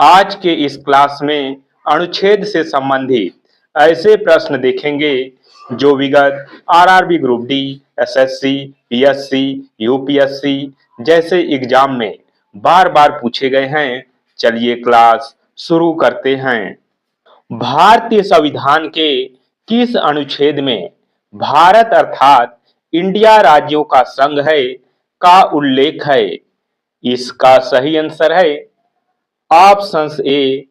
आज के इस क्लास में अनुच्छेद से संबंधित ऐसे प्रश्न देखेंगे जो विगत RRB group D, SSC, PSC, UPSC जैसे एग्जाम में बार बार पूछे गए हैं। चलिए क्लास शुरू करते हैं। भारतीय संविधान के किस अनुच्छेद में भारत अर्थात इंडिया राज्यों का संघ है का उल्लेख है? इसका सही आंसर है ऑप्शन ए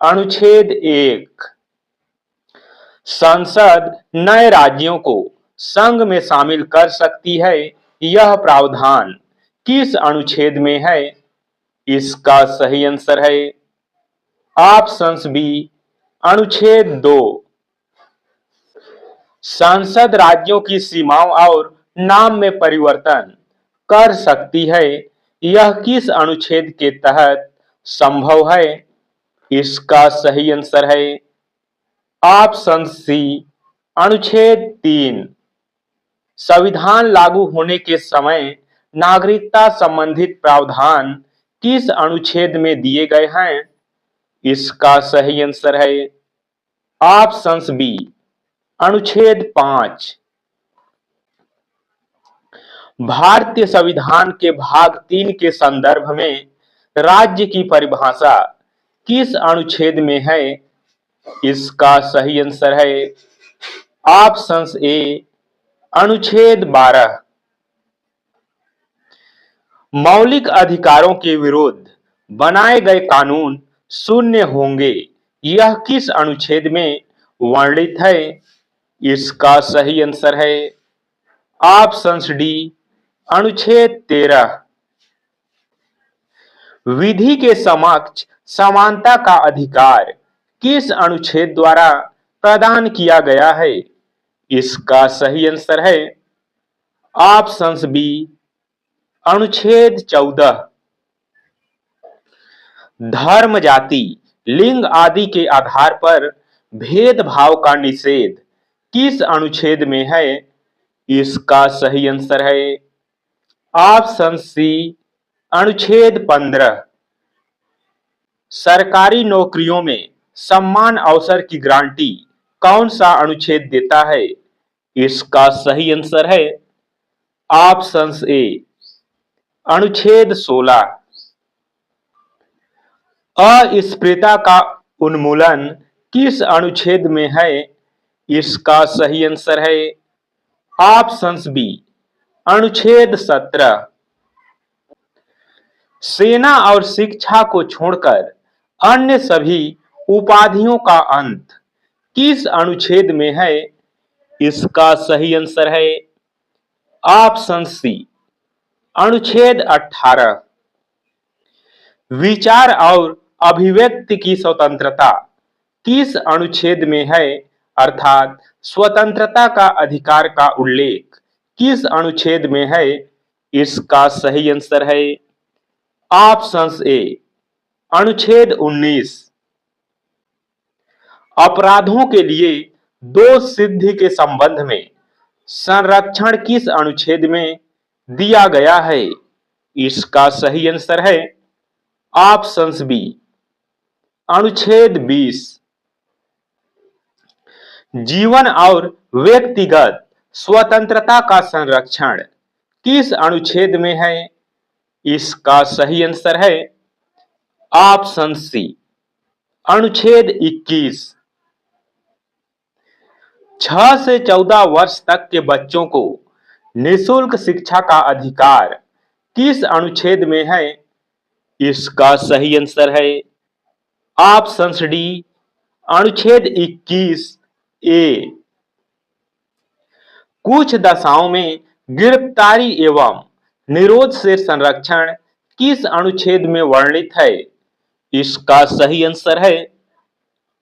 अनुच्छेद 1। संसद नए राज्यों को संघ में शामिल कर सकती है। यह प्रावधान किस अनुच्छेद में है? इसका सही आंसर है ऑप्शन बी अनुच्छेद 2। संसद राज्यों की सीमाओं और नाम में परिवर्तन कर सकती है। यह किस अनुच्छेद के तहत संभव है? इसका सही आंसर है ऑप्शन सी अनुच्छेद 3। संविधान लागू होने के समय नागरिकता संबंधित प्रावधान किस अनुच्छेद में दिए गए हैं? इसका सही आंसर है ऑप्शन बी अनुच्छेद 5। भारतीय संविधान के भाग 3 के संदर्भ में राज्य की परिभाषा किस अनुच्छेद में है? इसका सही आंसर है ऑप्शन ए अनुच्छेद 12। मौलिक अधिकारों के विरुद्ध बनाए गए कानून शून्य होंगे। यह किस अनुच्छेद में वर्णित है? इसका सही आंसर है ऑप्शन डी अनुच्छेद 13। विधि के समक्ष समानता का अधिकार किस अनुच्छेद द्वारा प्रदान किया गया है? इसका सही आंसर है ऑप्शन बी अनुच्छेद 14। धर्म, जाति, लिंग आदि के आधार पर भेदभाव का निषेध किस अनुच्छेद में है? इसका सही आंसर है ऑप्शन सी अनुच्छेद 15। सरकारी नौकरियों में समान अवसर की गारंटी कौन सा अनुच्छेद देता है? इसका सही आंसर है ऑप्शन ए अनुच्छेद 16। अस्पृश्यता का उन्मूलन किस अनुच्छेद में है? इसका सही आंसर है ऑप्शन बी अनुच्छेद 17। सेना और शिक्षा को छोड़कर अन्य सभी उपाधियों का अंत किस अनुच्छेद में है? इसका सही आंसर है ऑप्शन सी अनुच्छेद 18। विचार और अभिव्यक्ति की स्वतंत्रता किस अनुच्छेद में है? अर्थात स्वतंत्रता का अधिकार का उल्लेख किस अनुच्छेद में है? इसका सही आंसर है ऑप्शन ए अनुच्छेद 19। अपराधों के लिए दोष सिद्धि के संबंध में संरक्षण किस अनुच्छेद में दिया गया है? इसका सही आंसर है ऑप्शन बी अनुच्छेद 20। जीवन और व्यक्तिगत स्वतंत्रता का संरक्षण किस अनुच्छेद में है? इसका सही आंसर है ऑप्शन सी अनुच्छेद 21। 6 से 14 वर्ष तक के बच्चों को निःशुल्क शिक्षा का अधिकार किस अनुच्छेद में है? इसका सही आंसर है ऑप्शन डी अनुच्छेद 21 ए। कुछ दशाओं में गिरफ्तारी एवं निरोध से संरक्षण किस अनुच्छेद में वर्णित है? इसका सही आंसर है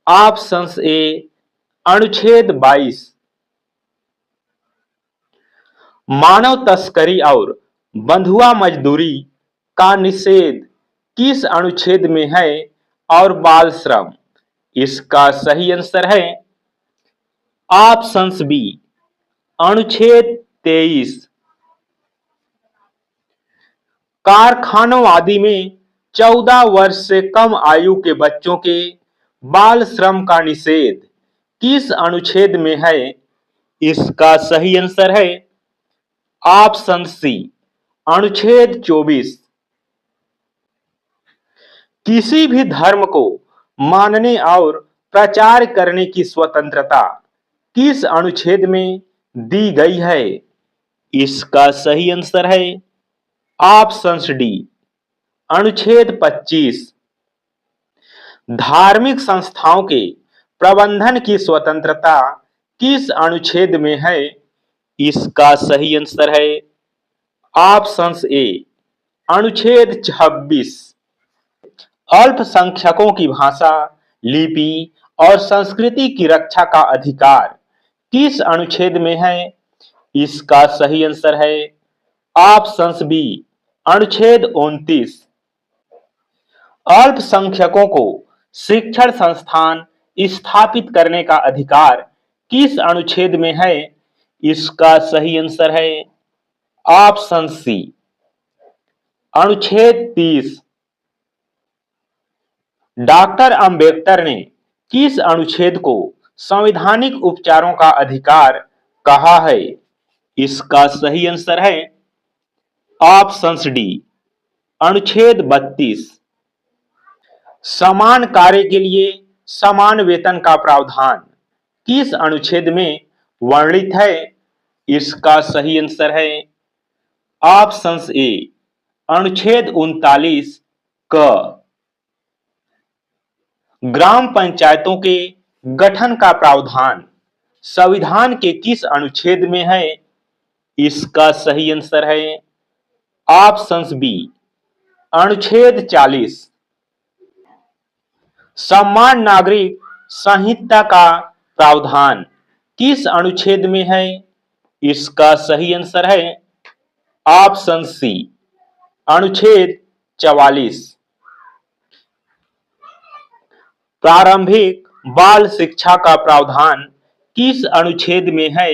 ऑप्शन ए अनुच्छेद 22। मानव तस्करी और बंधुआ मजदूरी का निषेध किस अनुच्छेद में है? और बाल श्रम, इसका सही आंसर है ऑप्शन बी अनुच्छेद 23। कारखानों आदि में 14 वर्ष से कम आयु के बच्चों के बाल श्रम का निषेध किस अनुच्छेद में है? इसका सही आंसर है ऑप्शन सी, अनुच्छेद 24। किसी भी धर्म को मानने और प्रचार करने की स्वतंत्रता किस अनुच्छेद में दी गई है? इसका सही आंसर है ऑप्शन डी, अनुच्छेद 25। धार्मिक संस्थाओं के प्रबंधन की स्वतंत्रता किस अनुच्छेद में है? इसका सही आंसर है ऑप्शन ए, अनुच्छेद 26। अल्पसंख्यकों की भाषा, लिपि और संस्कृति की रक्षा का अधिकार किस अनुच्छेद में है? इसका सही आंसर है ऑप्शन बी, अनुच्छेद 29। अल्पसंख्यकों को शिक्षण संस्थान स्थापित करने का अधिकार किस अनुच्छेद में है? इसका सही आंसर है ऑप्शन सी, अनुच्छेद 30। डॉक्टर अंबेडकर ने किस अनुच्छेद को संवैधानिक उपचारों का अधिकार कहा है? इसका सही आंसर है ऑप्शन डी, अनुच्छेद 32। समान कार्य के लिए समान वेतन का प्रावधान किस अनुच्छेद में वर्णित है? इसका सही आंसर है ऑप्शन ए, अनुच्छेद 39 क। ग्राम पंचायतों के गठन का प्रावधान संविधान के किस अनुच्छेद में है? इसका सही आंसर है ऑप्शन बी, अनुच्छेद 40। समान नागरिक संहिता का प्रावधान किस अनुच्छेद में है? इसका सही आंसर है ऑप्शन सी, अनुच्छेद 44। प्रारंभिक बाल शिक्षा का प्रावधान किस अनुच्छेद में है?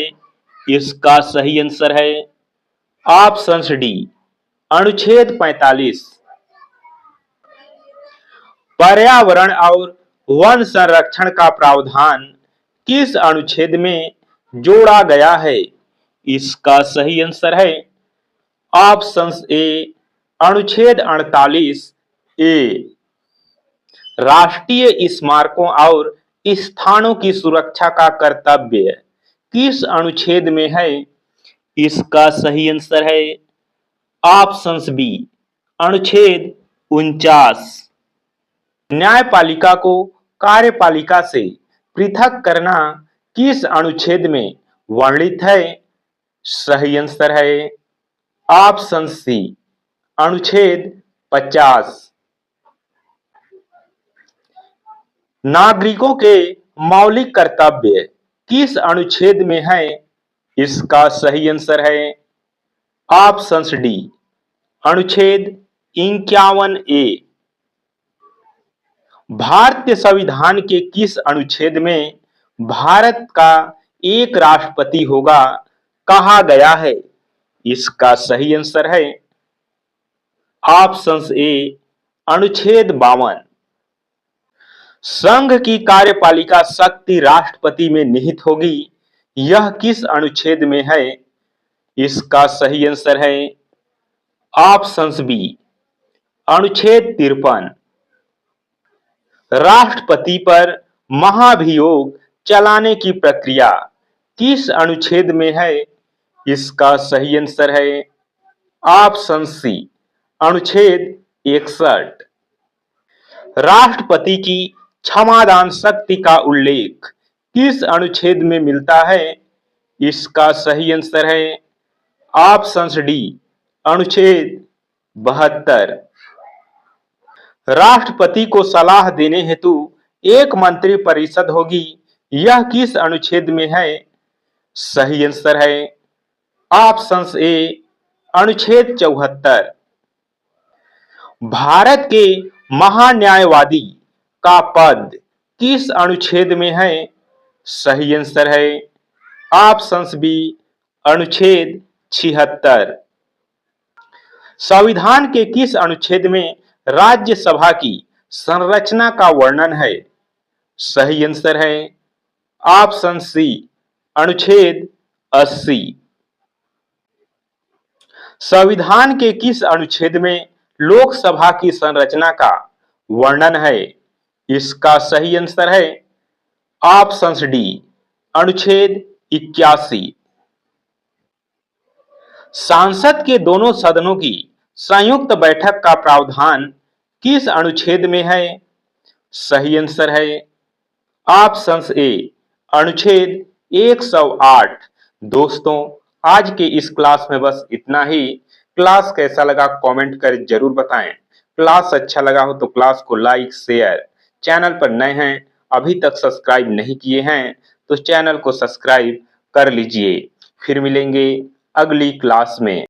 इसका सही आंसर है ऑप्शन डी, अनुच्छेद 45। पर्यावरण और वन संरक्षण का प्रावधान किस अनुच्छेद में जोड़ा गया है? इसका सही आंसर है ऑप्शन ए, अनुच्छेद 48 ए। राष्ट्रीय स्मारकों और स्थानों की सुरक्षा का कर्तव्य किस अनुच्छेद में है? इसका सही आंसर है ऑप्शन बी, अनुच्छेद 49। न्यायपालिका को कार्यपालिका से पृथक करना किस अनुच्छेद में वर्णित है? सही आंसर है ऑप्शन सी, अनुच्छेद 50। नागरिकों के मौलिक कर्तव्य किस अनुच्छेद में है? इसका सही आंसर है ऑप्शन डी, अनुच्छेद 51 ए। भारतीय संविधान के किस अनुच्छेद में भारत का एक राष्ट्रपति होगा कहा गया है? इसका सही आंसर है ऑप्शन ए, अनुच्छेद 52। संघ की कार्यपालिका शक्ति राष्ट्रपति में निहित होगी, यह किस अनुच्छेद में है? इसका सही आंसर है ऑप्शन बी, अनुच्छेद 53। राष्ट्रपति पर महाभियोग चलाने की प्रक्रिया किस अनुच्छेद में है? इसका सही आंसर है ऑप्शन सी, अनुच्छेद 61। राष्ट्रपति की क्षमादान शक्ति का उल्लेख किस अनुच्छेद में मिलता है? इसका सही आंसर है ऑप्शन डी, अनुच्छेद 72। राष्ट्रपति को सलाह देने हेतु एक मंत्री परिषद होगी, यह किस अनुच्छेद में है? सही आंसर है ऑप्शन ए, अनुच्छेद 74। भारत के महान्यायवादी का पद किस अनुच्छेद में है? सही आंसर है ऑप्शन बी, अनुच्छेद 76। संविधान के किस अनुच्छेद में राज्यसभा की संरचना का वर्णन है? सही आंसर है ऑप्शन सी, अनुच्छेद 80। संविधान के किस अनुच्छेद में लोकसभा की संरचना का वर्णन है? इसका सही आंसर है ऑप्शन डी, अनुच्छेद 81। संसद के दोनों सदनों की संयुक्त बैठक का प्रावधान किस अनुच्छेद में है? सही आंसर है ऑप्शन ए, अनुच्छेद 108। दोस्तों, आज के इस क्लास में बस इतना ही। क्लास कैसा लगा कमेंट कर जरूर बताएं। क्लास अच्छा लगा हो तो क्लास को लाइक शेयर, चैनल पर नए हैं अभी तक सब्सक्राइब नहीं किए हैं तो चैनल को सब्सक्राइब कर लीजिए। फिर मिलेंगे अगली क्लास में।